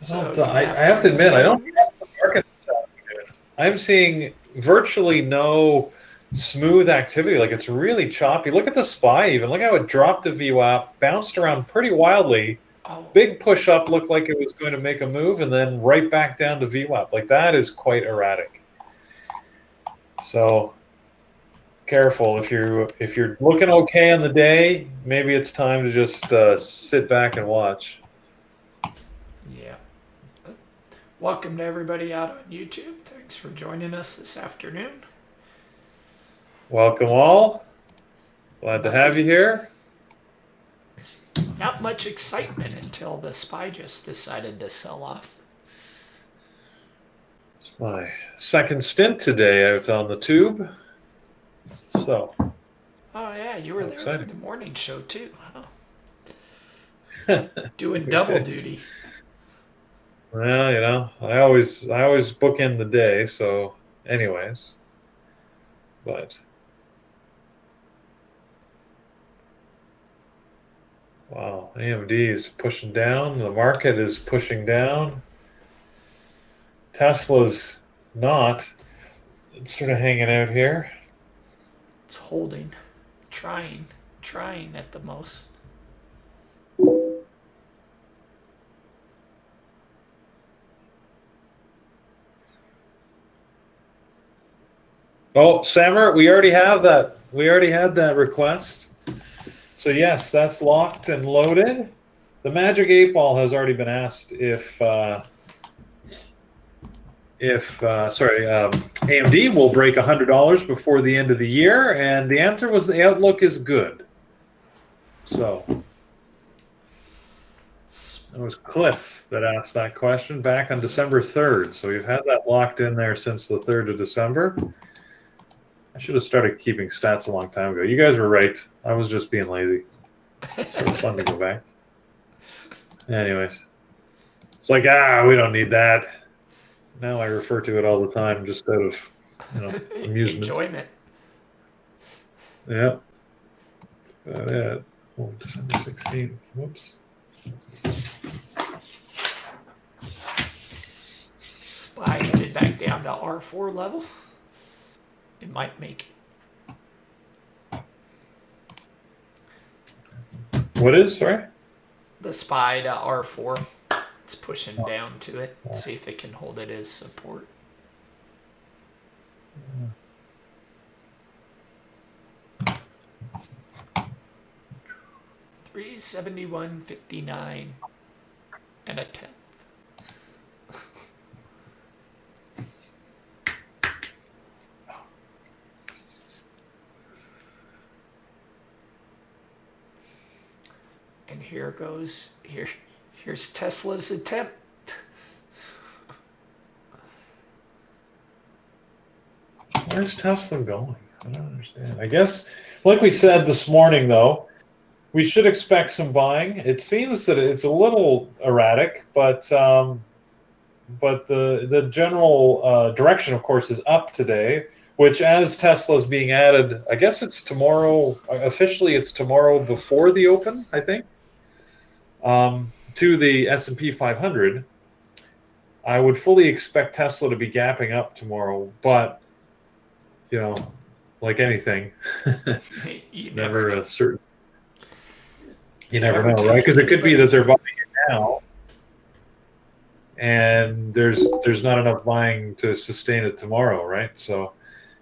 So I have to admit, I don't trust the market this afternoon. I'm seeing virtually no smooth activity. Like it's really choppy. Look at the SPY even. Look how it dropped the VWAP, bounced around pretty wildly. oh, Big push up looked like it was going to make a move and then right back down to VWAP. Like that is quite erratic. So careful if you're looking okay on the day, maybe it's time to just sit back and watch. yeah. Welcome to everybody out on YouTube. Thanks for joining us this afternoon. Welcome all. Glad to have Nothing, you here. not much excitement until the SPY just decided to sell off. It's my second stint today out on the tube. So Oh yeah, you were how there for exciting. the morning show too. Huh? Doing double duty. Well, I always book in the day, so anyways. But wow, AMD is pushing down, the market is pushing down. Tesla's not. It's sort of hanging out here. It's holding, trying at the most. Oh, Sammer, we already have that. We already had that request. So yes, that's locked and loaded. The Magic 8 Ball has already been asked if AMD will break $100 before the end of the year, and the answer was the outlook is good. So it was Cliff that asked that question back on December 3rd. So we've had that locked in there since the 3rd of December. I should have started keeping stats a long time ago. You guys were right. I was just being lazy. Sort of fun to go back. Anyways, it's like, we don't need that. Now I refer to it all the time just out of, amusement. Enjoyment. Yeah. About it. Oh, December 16th. Whoops. SPY headed back down to R4 level. It might make it. What is, sorry? The SPY to R4. It's pushing down to it. See if it can hold it as support. $371.59 and a tenth. And here goes here's Tesla's attempt. Where's Tesla going? I don't understand. I guess, like we said this morning, though, we should expect some buying. It seems that it's a little erratic, but the general direction, of course, is up today. Which, as Tesla's being added, I guess it's tomorrow. Officially, it's tomorrow before the open, I think, to the S&P 500. I would fully expect Tesla to be gapping up tomorrow, but like anything, it's never a certain. You never know, right? Because it could be that they're buying it now, and there's not enough buying to sustain it tomorrow, right? So,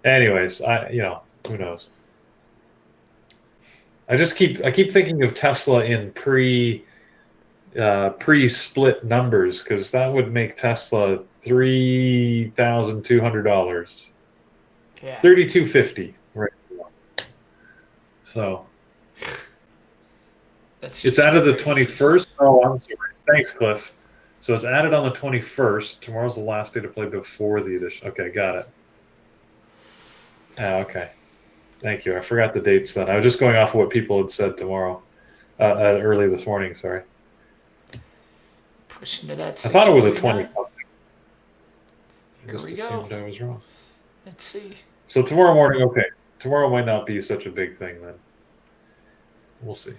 anyways, who knows? I keep thinking of Tesla in pre-split numbers, because that would make Tesla $3,200. Yeah. 3,250 right now. So it's added the 21st. Oh, I'm sorry. Thanks, Cliff. So it's added on the 21st. Tomorrow's the last day to play before the edition. Okay, got it. Okay. Thank you. I forgot the dates then. I was just going off of what people had said tomorrow, early this morning. Sorry. Pushing to that. I thought it was a 20. Here we assumed I was wrong. Let's see. So tomorrow morning, okay. Tomorrow might not be such a big thing then. We'll see.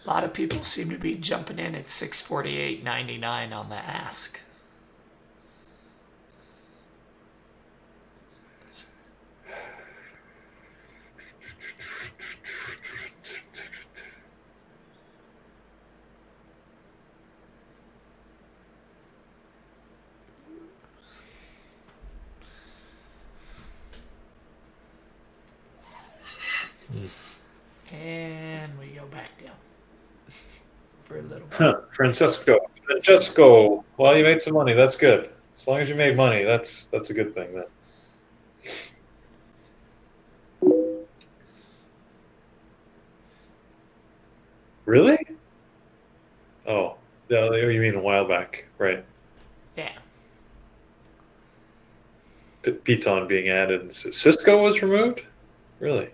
A lot of people seem to be jumping in at 648.99 on the ask. And we go back down for a little bit. Francesco. Well, you made some money. That's good. As long as you made money, that's a good thing then. Really? Oh, you mean a while back, right? Yeah. Piton being added. Cisco was removed? Really?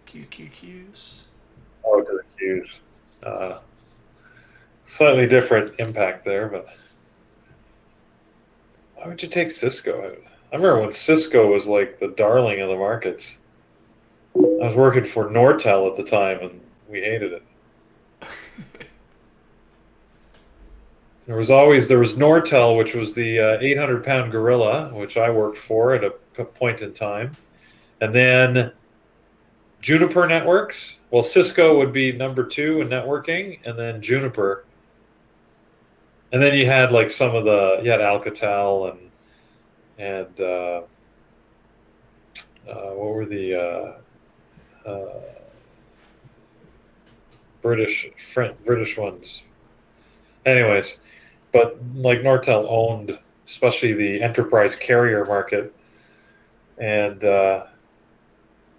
QQQs. Oh, to the Qs. Slightly different impact there, but why would you take Cisco out? I remember when Cisco was like the darling of the markets. I was working for Nortel at the time, and we hated it. There was Nortel, which was the 800-pound gorilla, which I worked for at a point in time, and then Juniper Networks. Well, Cisco would be number 2 in networking, and then Juniper, and then you had like you had Alcatel and what were the British ones? Anyways, but like Nortel owned especially the enterprise carrier market, and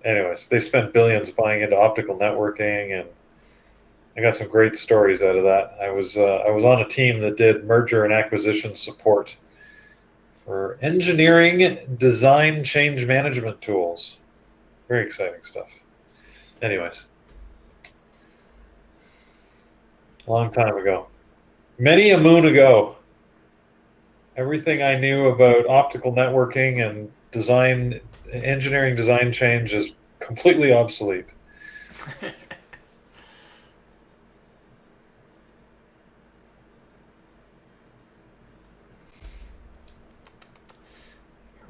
anyways, they spent billions buying into optical networking, and I got some great stories out of that. I was on a team that did merger and acquisition support for engineering design change management tools. Very exciting stuff. Anyways, a long time ago, many a moon ago. Everything I knew about optical networking and engineering design change is completely obsolete. Here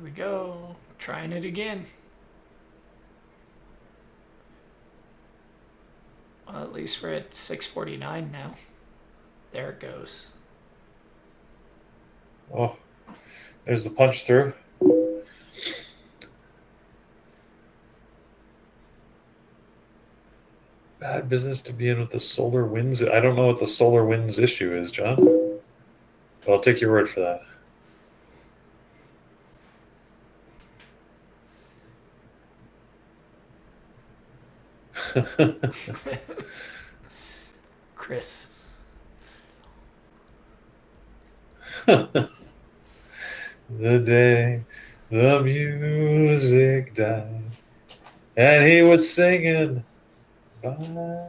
we go. Trying it again. Well, at least we're at 649 now. There it goes. Oh, there's the punch through. Bad business to be in with the solar winds. I don't know what the solar winds issue is, John. But I'll take your word for that. Chris. The day the music died, and he was singing, bye, bye.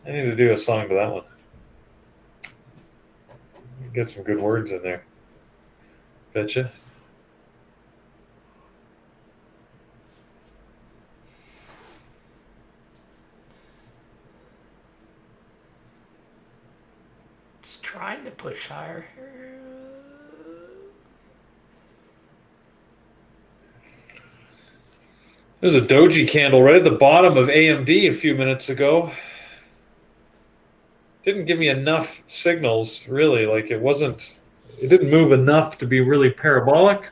I need to do a song to that one. Get some good words in there. Betcha. It's trying to push higher. There's a doji candle right at the bottom of AMD a few minutes ago. Didn't give me enough signals, really. Like it didn't move enough to be really parabolic,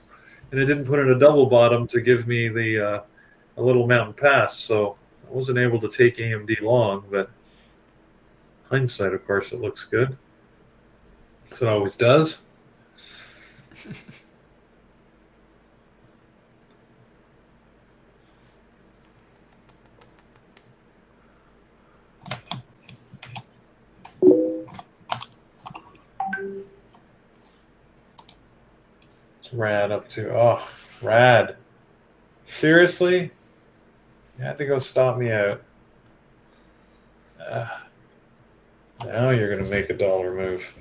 and it didn't put in a double bottom to give me a little mountain pass. So I wasn't able to take AMD long, but hindsight, of course, it looks good. So it always does. What's RAD up to? Oh, RAD. Seriously? You had to go stop me out. Now you're going to make a dollar move.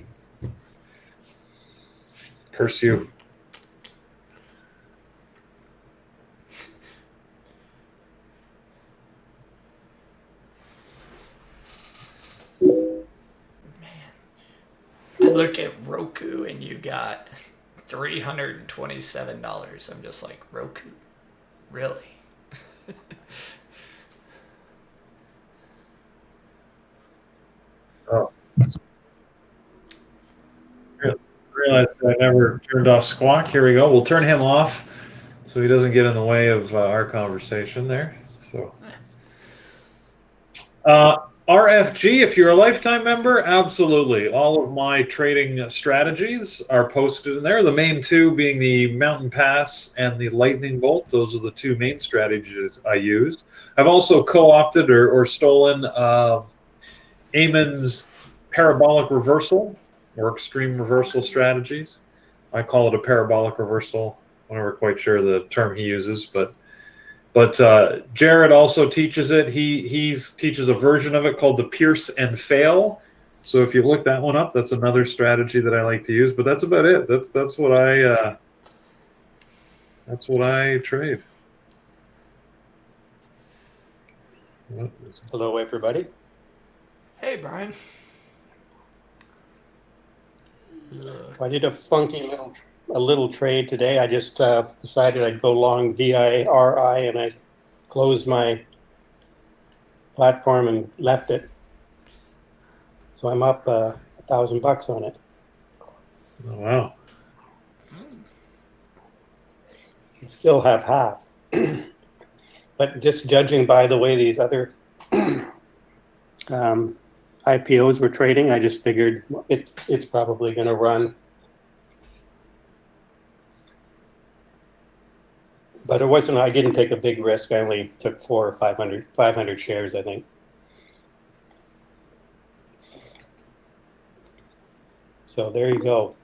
Curse you. and you got $327. I'm just like, Roku, really? Oh, realized I never turned off Squawk. Here we go. We'll turn him off so he doesn't get in the way of our conversation there. So, RFG, if you're a lifetime member, absolutely. All of my trading strategies are posted in there. The main two being the Mountain Pass and the Lightning Bolt. Those are the two main strategies I use. I've also co-opted or stolen Eamon's parabolic reversal or extreme reversal strategies. I call it a parabolic reversal. I'm never quite sure the term he uses, but Jared also teaches it. He teaches a version of it called the Pierce and Fail. So if you look that one up, that's another strategy that I like to use. But that's about it. That's what I trade. Hello, everybody. Hey, Brian. I did a funky little trade today. I just decided I'd go long VIRI, and I closed my platform and left it. So I'm up $1,000 on it. Oh, wow. Still have half. But just judging by the way these other IPOs were trading, I just figured it's probably going to run. But it wasn't. I didn't take a big risk. I only took 400 or 500 shares, I think. So there you go.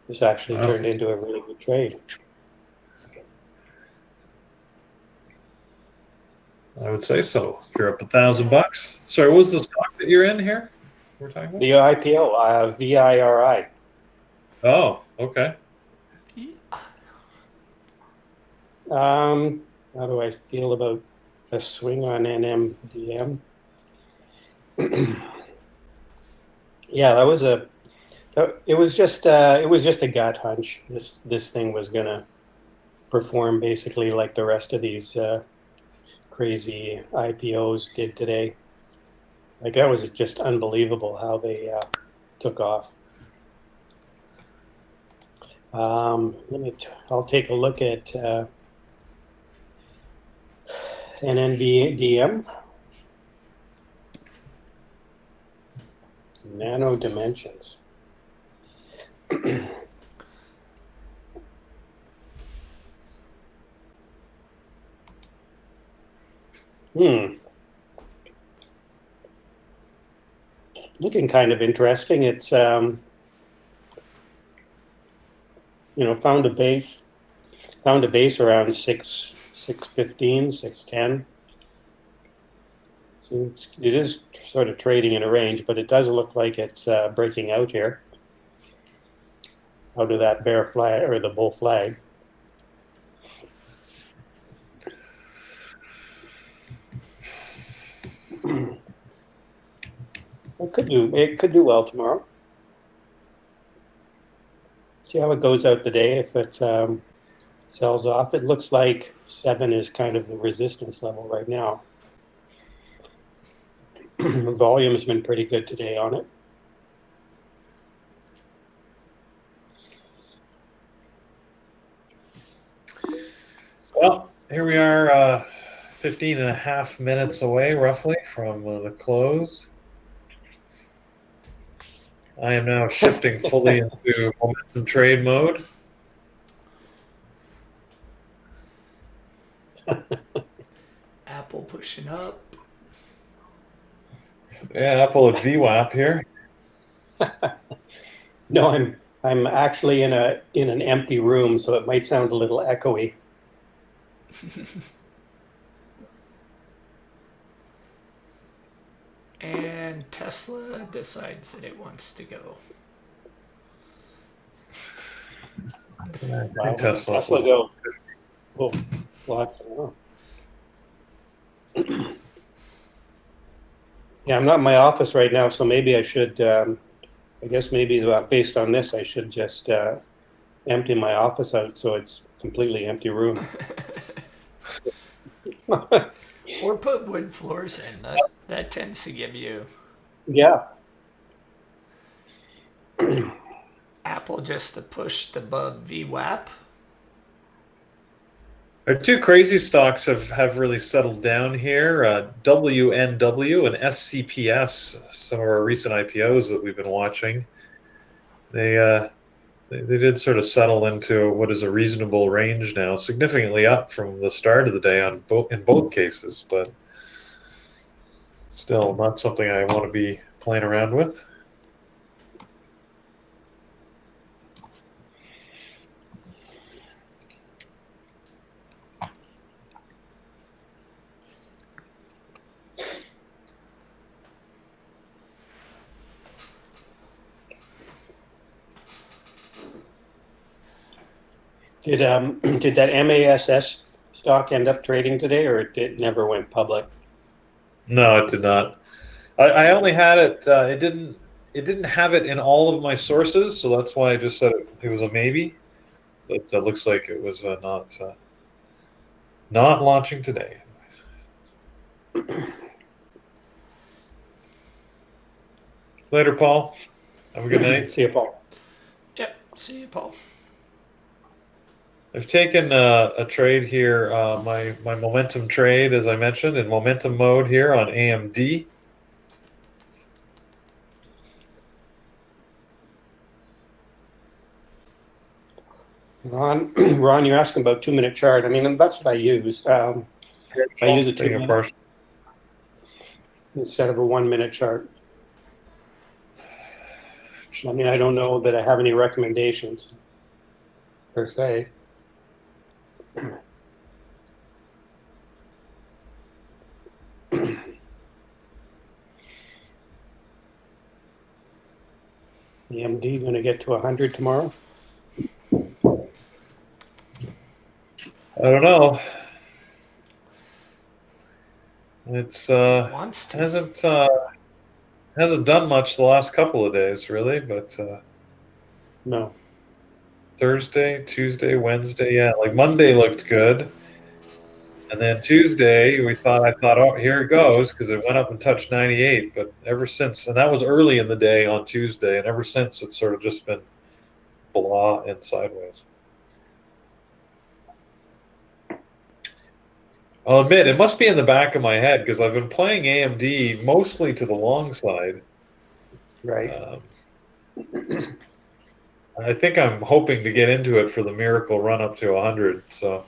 This actually turned into a really good trade. I would say so. If you're up $1,000. Sorry, what was the stock that you're in here? We're talking about the IPO, VIRI. Oh, okay. How do I feel about a swing on NMDM? Yeah, it was just a gut hunch. This thing was gonna perform basically like the rest of these crazy IPOs did today. Like, that was just unbelievable how they took off. I'll take a look at NNDM. Nano Dimensions. Looking kind of interesting. It's found a base around 615, 610. So it is sort of trading in a range, but it does look like it's breaking out here out of that bear flag or the bull flag. It could do well tomorrow. See how it goes out today. If it sells off, it looks like 7 is kind of the resistance level right now. Volume's been pretty good today on it. Well, here we are, 15 and a half minutes away, roughly, from the close. I am now shifting fully into momentum trade mode. Apple pushing up. Yeah, Apple at VWAP here. No, I'm actually in an empty room, so it might sound a little echoey. And Tesla decides that it wants to go. Wow, Tesla go. Oh, well, yeah, I'm not in my office right now, so maybe I should I guess maybe based on this, I should just empty my office out so it's completely empty room. Or put wood floors in. That tends to give you Yeah. Apple just to push the above VWAP. Our two crazy stocks have really settled down here. WNW and SCPS, some of our recent IPOs that we've been watching, they did sort of settle into what is a reasonable range now, significantly up from the start of the day in both cases, but still not something I want to be playing around with. Did that MASS stock end up trading today, or it never went public? No, it did not. I only had it. It didn't have it in all of my sources, so that's why I just said it was a maybe. But it looks like it was not launching today. Later, Paul. Have a good night. See you, Paul. Yep. See you, Paul. I've taken a trade here, my momentum trade, as I mentioned, in momentum mode here on AMD. Ron, you're asking about 2-minute chart. I mean, that's what I use. I use a 2-minute instead of a 1-minute chart. I mean, I don't know that I have any recommendations per se. AMD going to get to 100 tomorrow? I don't know. It's Wants to. hasn't done much the last couple of days, really, but No. Thursday, Tuesday, Wednesday, yeah, like Monday looked good. And then Tuesday, I thought, oh, here it goes, because it went up and touched 98. But ever since, and that was early in the day on Tuesday, and ever since, it's sort of just been blah and sideways. I'll admit, it must be in the back of my head, because I've been playing AMD mostly to the long side. Right. I think I'm hoping to get into it for the miracle run up to 100. So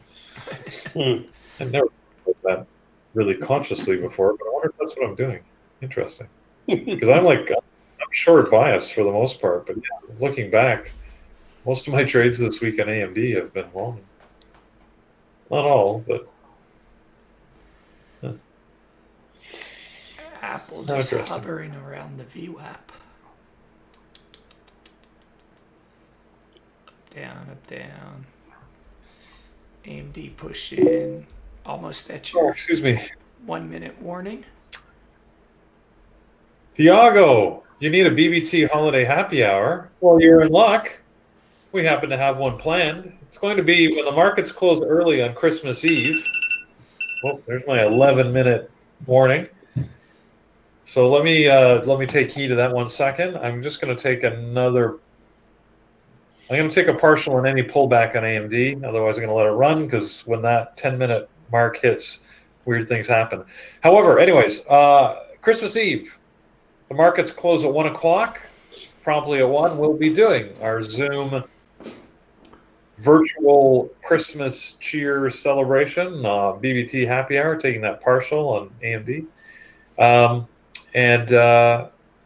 I've never done that really consciously before, but I wonder if that's what I'm doing. Interesting. Because I'm short bias for the most part, but yeah, looking back, most of my trades this week on AMD have been long. Not all, but Apple just hovering around the VWAP. Up, down. AMD push in. Almost at your 1-minute warning. Thiago, you need a BBT holiday happy hour? Well, you're in luck. We happen to have one planned. It's going to be when the markets close early on Christmas Eve. Oh, there's my 11-minute warning. So let me take heed of that 1 second. I'm just going to take I'm going to take a partial on any pullback on AMD. Otherwise, I'm going to let it run, because when that 10-minute mark hits, weird things happen. However, anyways, Christmas Eve, the markets close at 1 o'clock. Promptly at 1, we'll be doing our Zoom virtual Christmas cheer celebration, BBT happy hour, taking that partial on AMD.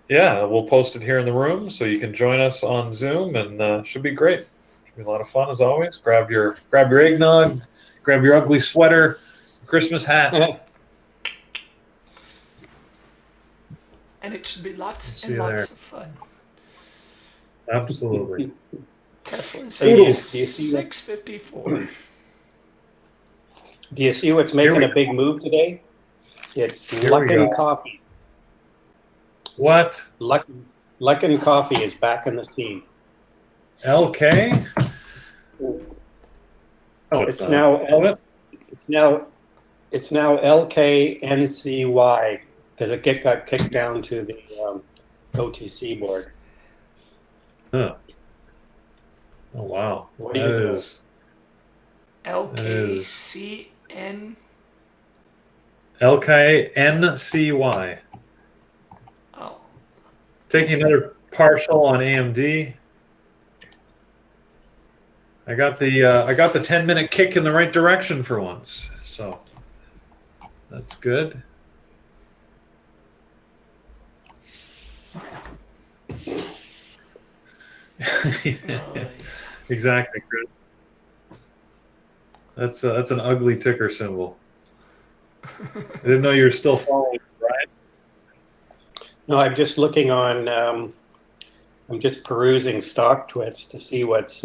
Yeah, we'll post it here in the room, so you can join us on Zoom, and should be great. Should be a lot of fun as always. Grab your eggnog, grab your ugly sweater, Christmas hat. And it should be lots and lots of fun. Absolutely. Tesla's 654. Do you see what's making a big move today? It's Luckin Coffee. What? Luckin Coffee is back in the scene. LK? Oh, it's now LKNCY because it got kicked down to the OTC board. Huh. Oh wow. What do you know? LKCN. LKNCY. Oh, Taking another partial on AMD. I got the 10-minute kick in the right direction for once, so that's good. Exactly, Chris. That's an ugly ticker symbol. I didn't know you were still following, right? No, I'm just looking on. I'm just perusing stock twits to see what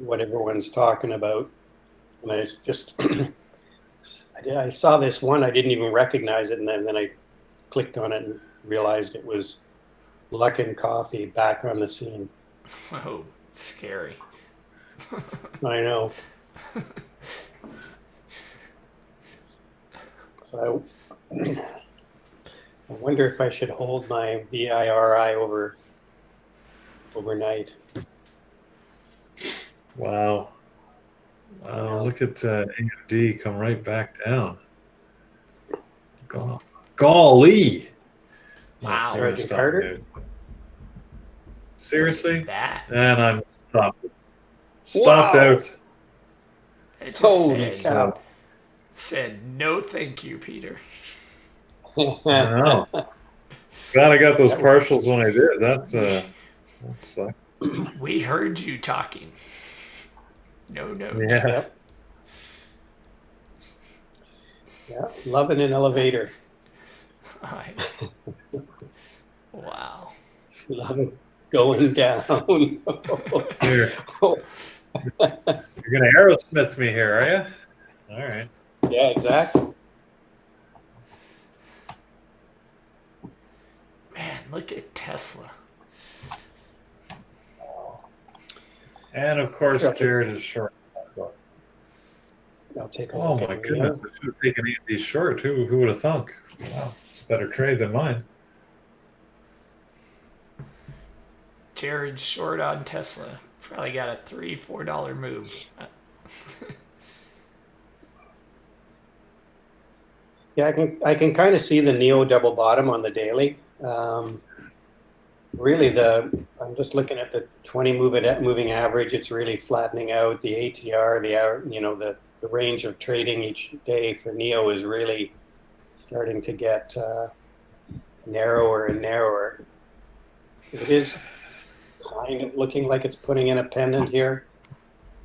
everyone's talking about, and I just I saw this one. I didn't even recognize it, and then I clicked on it and realized it was Luckin Coffee back on the scene. oh, scary. I know. So I wonder if I should hold my VIRI overnight. Wow. Wow, look at AMD come right back down. Golly. Wow. Sergeant Carter? Dude. Seriously? That. And I'm stopped Wow. out. It just Holy cow. said no thank you, Peter. I know. Glad I got those partials when I did. That sucked. We heard you talking. No. Yeah. Yep. Yeah, loving an elevator. Wow. Loving going down. Here. You're gonna Aerosmith me here, are you? All right. Yeah, exactly. Man, look at Tesla. And of course, Jared is short. I'll take a Oh look. my goodness! I should have taken AMD short. Who would have thunk? Wow, it's a better trade than mine. Jared's short on Tesla. Probably got a $3-4 move. Yeah, I can kind of see the Neo double bottom on the daily. Really, I'm just looking at the 20 moving average. It's really flattening out. The ATR, the range of trading each day for Neo is really starting to get narrower and narrower. It is kind of looking like it's putting in a pendant here.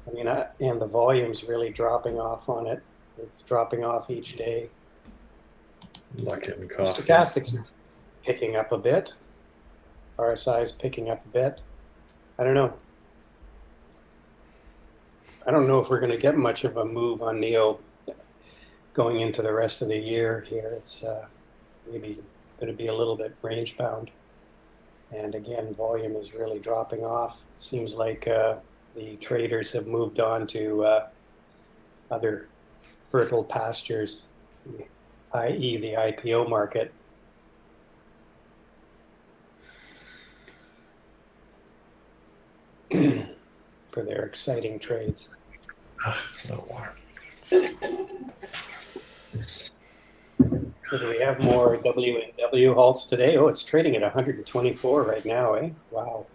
I mean, and the volume's really dropping off on it. It's dropping off each day. Luckin Coffee. Stochastics picking up a bit. RSI is picking up a bit. I don't know. I don't know if we're going to get much of a move on Neo going into the rest of the year here. It's maybe going to be a little bit range bound. And again, volume is really dropping off. Seems like the traders have moved on to other fertile pastures, i.e. the IPO market. For their exciting trades. No water. So do we have more W&W halts today? Oh, it's trading at 124 right now, eh? Wow.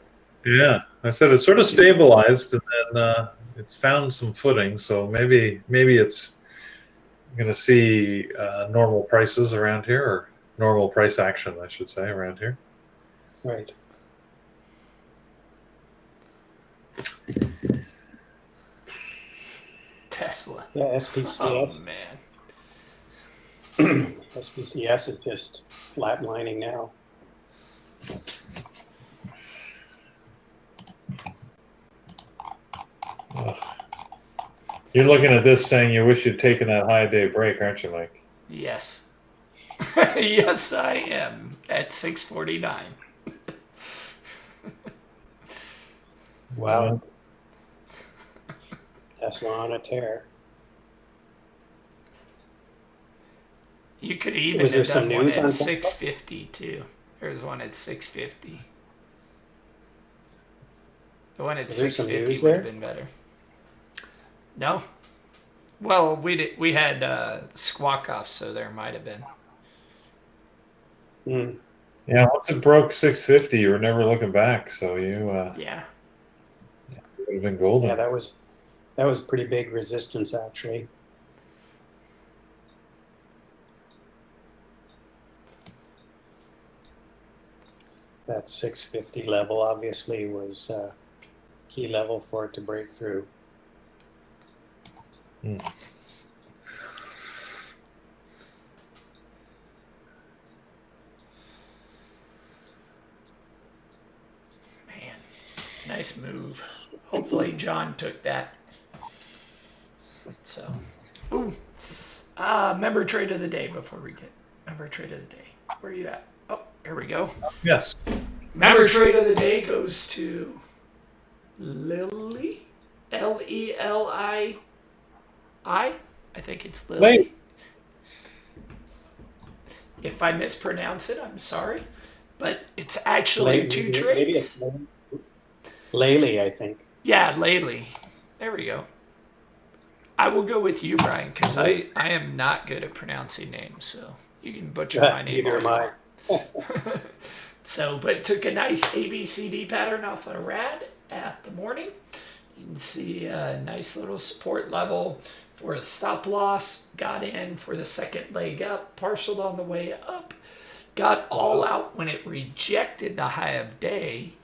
Yeah, I said it's sort of stabilized, and then it's found some footing. So maybe it's going to see normal prices around here, or normal price action, I should say, around here. Right. Tesla. Yeah, SPCS. Oh, man. SPCS is just flatlining now. Ugh. You're looking at this saying you wish you'd taken that high day break, aren't you, Mike? Yes. Yes, I am. At 6:49. Wow. Tesla on a tear. You could even Was there have some done one news at on Tesla? 650 too. There's one at 650. The one at Was there some 650 news would have there? been better. No. Well, we had squawk offs, so there might have been. Yeah, once it broke 650, you were never looking back. So you Yeah. would have been golden. Yeah, that was pretty big resistance actually. That 650 level obviously was a key level for it to break through. Man, nice move. Hopefully John took that. So, ooh. Member trade of the day before we get member trade of the day. Where are you at? Oh, here we go. Yes. Member trade of the day goes to Lily. Leli. I think it's Lily. Wait. If I mispronounce it, I'm sorry. But it's actually two trades. Maybe it's Laley, I think. Yeah, Laley. There we go. I will go with you, Brian, because I am not good at pronouncing names, so you can butcher my name all you want. So, but it took a nice ABCD pattern off of RAD at the morning. You can see a nice little support level for a stop loss. Got in for the second leg up, partialed on the way up. Got all out when it rejected the high of day,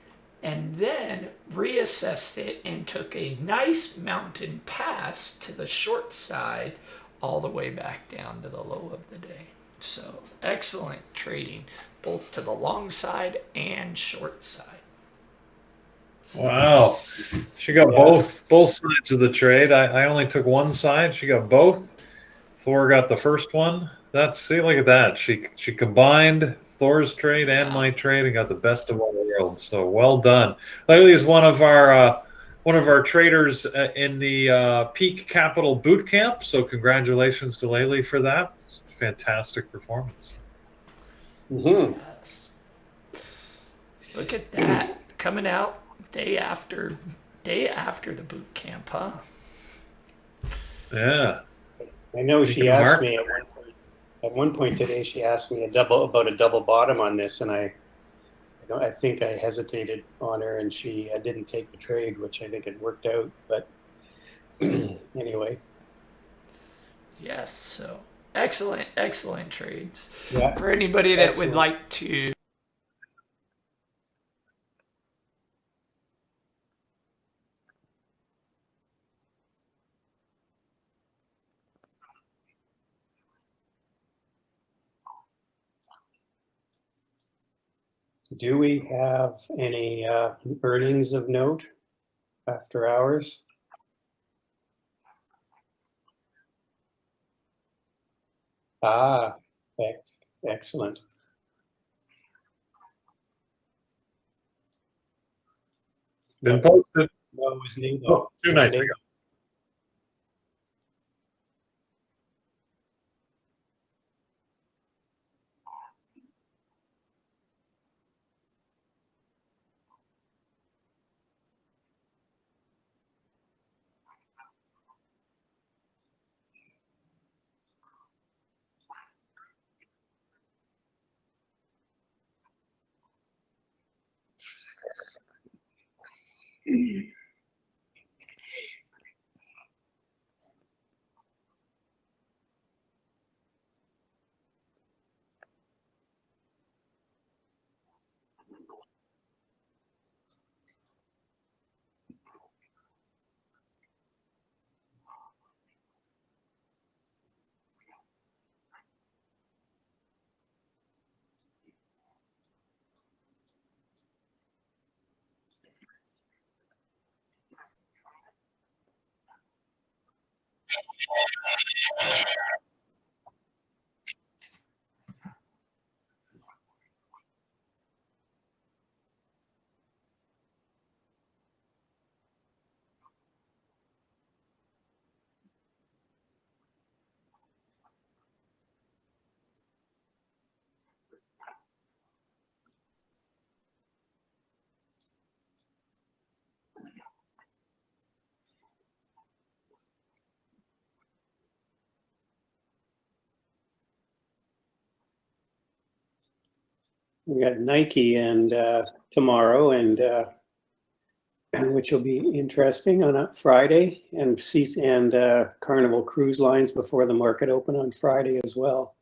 and then reassessed it and took a nice mountain pass to the short side all the way back down to the low of the day. So excellent trading, both to the long side and short side. Wow. She got both sides of the trade. I only took one side. She got both. Thor got the first one. See, look at that. She combined Thor's trade and my trade and got the best of all worlds. So well done. Laley is one of our traders in the Peak Capital Boot Camp. So congratulations to Laley for that. Fantastic performance. Yes. Look at that, coming out day after the boot camp, huh? Yeah. I know she asked me at one point today. She asked me about a double bottom on this, and I think I hesitated on her, and she didn't take the trade, which I think it worked out. But anyway. Yes. So excellent trades. Yeah. For anybody that would like to. Do we have any earnings of note after hours? Excellent. Been posted. No, it was NATO. 2 nights ago. We got Nike and tomorrow, and which will be interesting on a Friday, and Carnival Cruise Lines before the market open on Friday as well.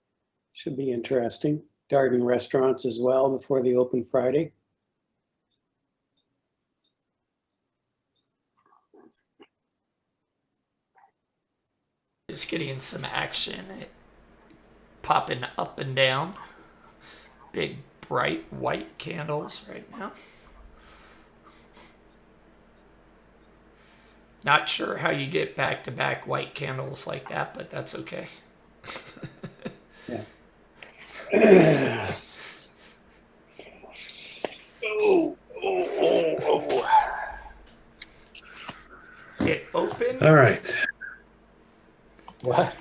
Should be interesting. Darden restaurants as well before the open Friday. It's getting some action, popping up and down. Big bright white candles right now. Not sure how you get back-to-back white candles like that, but that's okay. Yeah. Oh. It opened. All right. What?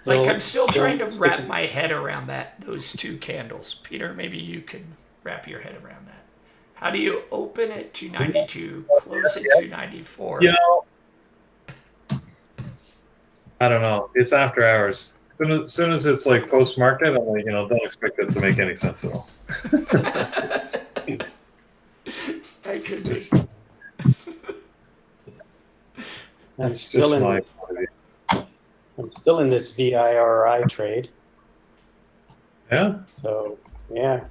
I'm still trying to wrap my head around those two candles. Peter, maybe you can wrap your head around that. How do you open at 292, close at 294? You know, I don't know. It's after hours. As soon as it's like post market, I'm like, don't expect it to make any sense at all. I could be. I'm still in this VIRI trade. Yeah. So yeah,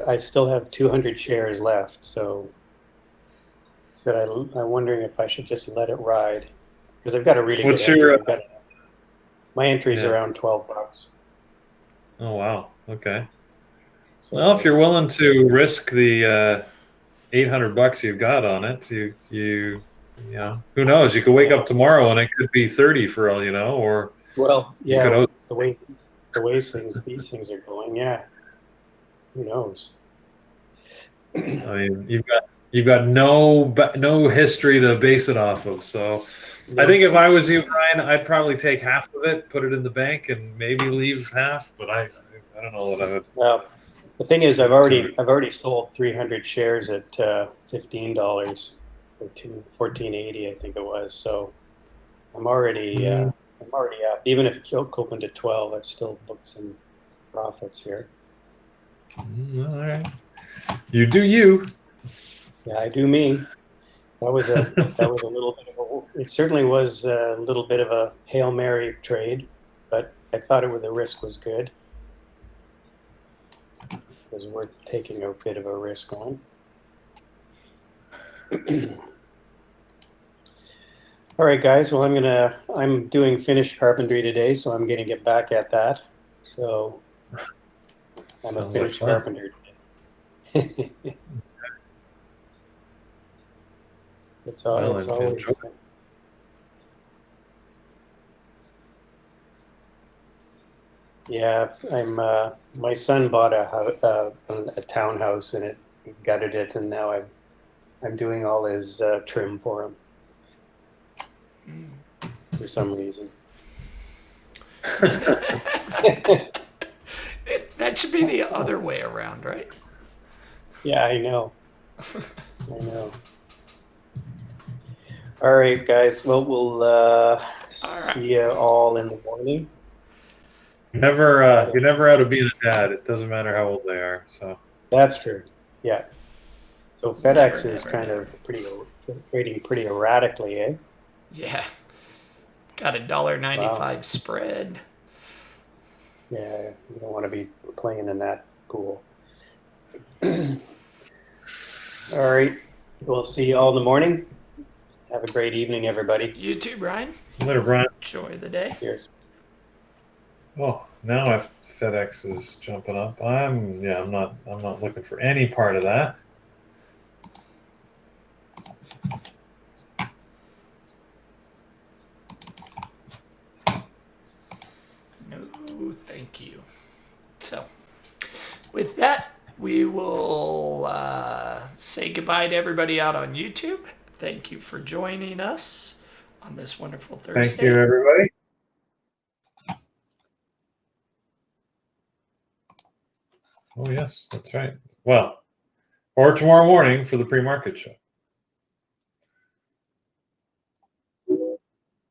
I still have 200 shares left. So I'm wondering if I should just let it ride, because I've got a really What's good your? entry. My entry's around $12. Oh wow. Okay. So, well, if you're willing to risk the $800 you've got on it, you who knows? You could wake up tomorrow and it could be 30 for all you know, or the way these things are going, yeah. Who knows? I mean, you've got no history to base it off of. So, I think if I was you, Brian, I'd probably take half of it, put it in the bank, and maybe leave half. But I don't know what I would. Well, the thing is, I've already sold 300 shares at $15 or $14.80, I think it was. So I'm already up. Even if Joke opened at 12, I've still booked some profits here. All right, you do you. Yeah, I do me. That was a little bit of it certainly was a little bit of a Hail Mary trade, but I thought the risk was good. It was worth taking a bit of a risk on. All right, guys. Well, I'm doing finished carpentry today, so I'm going to get back at that. So I'm a finished carpenter today. It's always. Yeah, my son bought a townhouse and it gutted it, and now I'm doing all his trim for him for some reason. That should be the other way around, right? Yeah, I know. I know. All right, guys. Well, we'll see you all in the morning. You're never out of being a dad. It doesn't matter how old they are. So that's true. Yeah. So FedEx is kind of trading pretty erratically, eh? Yeah. Got a $1.95 spread. Yeah, you don't want to be playing in that pool. All right. We'll see you all in the morning. Have a great evening, everybody. You too, Brian. Later, Brian. Enjoy the day. Cheers. Well, now if FedEx is jumping up, I'm not looking for any part of that. No, thank you. So, with that, we will say goodbye to everybody out on YouTube. Thank you for joining us on this wonderful Thursday. Thank you, everybody. Oh, yes, that's right. Well, or tomorrow morning for the pre-market show.